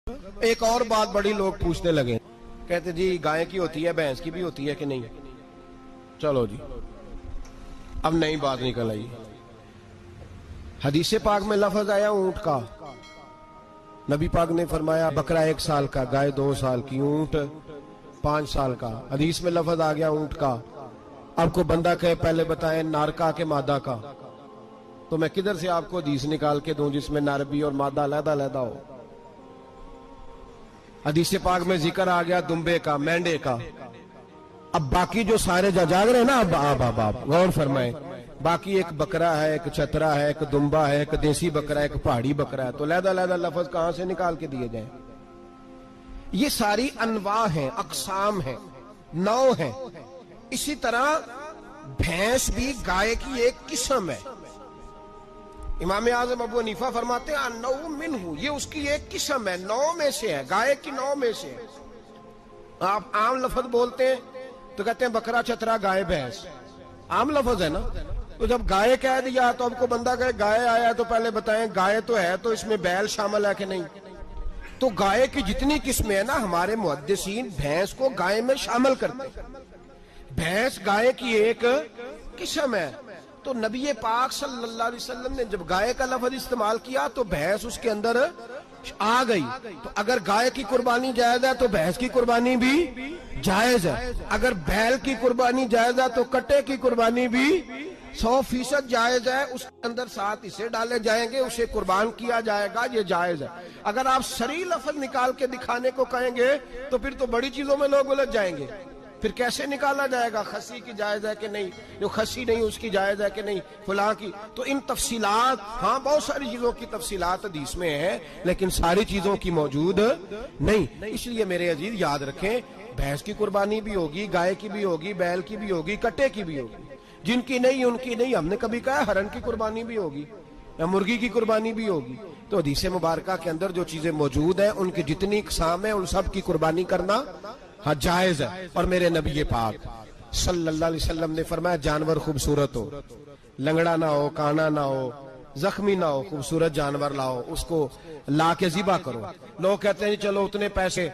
एक और बात बड़ी लोग पूछने लगे, कहते जी गाय की होती है, भैंस की भी होती है कि नहीं। चलो जी, अब नई बात निकल आई। हदीस पाक में लफ्ज आया ऊंट का। नबी पाक ने फरमाया बकरा 1 साल का, गाय 2 साल की, ऊंट 5 साल का। हदीस में लफ्ज आ गया ऊंट का। आपको बंदा कहे पहले बताएं नर का के मादा का, तो मैं किधर से आपको हदीस निकाल के दूं जिसमें नर भी और मादा अलग-अलग हो। हदीस पाक में जिक्र आ गया दुम्बे का, मेंढे का। अब बाकी जो सारे जाग रहे हैं ना, अब गौर फरमाए, बाकी एक बकरा है, एक चतरा है, एक दुम्बा है, एक देसी बकरा है, एक पहाड़ी बकरा है, तो लहदा लफ्ज कहां से निकाल के दिए जाए। ये सारी अनवा हैं, अकसाम है, नौ है। इसी तरह भैंस भी गाय की एक किस्म है। इमाम आजम अबू हनीफा फरमाते हैं नौ मिन्हु, ये उसकी एक किस्म है, 9 में से है, गाय की 9 में से है। आप आम लफ्ज बोलते हैं तो कहते हैं बकरा चतरा गाय भैंस, आम लफ्ज है ना। तो जब गाय कह दिया तो आपको बंदा कहे गाय आया तो पहले बताएं गाय तो है, तो इसमें बैल शामिल है कि नहीं। तो गाय की जितनी किस्में है ना, हमारे मुहद्दिसीन भैंस को गाय में शामिल करते हैं। भैंस गाय की एक किस्म है। तो नबी पाक सल्लल्लाहु अलैहि वसल्लम ने जब गाय का लफ्ज इस्तेमाल किया तो भैंस उसके अंदर आ गई। तो अगर गाय की कुर्बानी जायज है तो भैंस की कुर्बानी भी जायज है। अगर बैल की कुर्बानी जायज है तो कट्टे की कुर्बानी भी 100% जायज है। उसके अंदर 7 हिस्से डाले जाएंगे, उसे कुर्बान किया जाएगा, ये जायज है। अगर आप सही लफ्ज निकाल के दिखाने को कहेंगे तो फिर तो बड़ी चीजों में लोग उलझ जाएंगे। फिर कैसे निकाला जाएगा खस्सी की जायज है कि नहीं, जो खस्सी नहीं उसकी जायज है कि नहीं, फुला की। तो इन तफसीलात, हाँ बहुत सारी चीजों की तफसीलात हदीस में है, लेकिन सारी चीजों की मौजूद नहीं। इसलिए मेरे अजीज याद रखें, भैंस की कुर्बानी भी होगी, गाय की भी होगी, बैल की भी होगी, कट्टे की भी होगी। जिनकी नहीं उनकी नहीं। हमने कभी कहा हरन की कुर्बानी भी होगी या मुर्गी की कुर्बानी भी होगी। तो हदीस मुबारका के अंदर जो चीजें मौजूद है उनकी जितनी इकसाम है उन सब की कुर्बानी करना हाँ जायज है। और मेरे नबी पाक सल्लल्लाहु अलैहि वसल्लम ने फरमाया जानवर खूबसूरत हो, लंगड़ा ना हो, काना ना हो, जख्मी ना हो, खूबसूरत जानवर लाओ, उसको ला के ज़िबा करो। लोग कहते हैं चलो उतने पैसे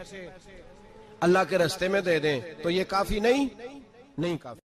अल्लाह के रास्ते में दे दें, तो ये काफी नहीं काफी।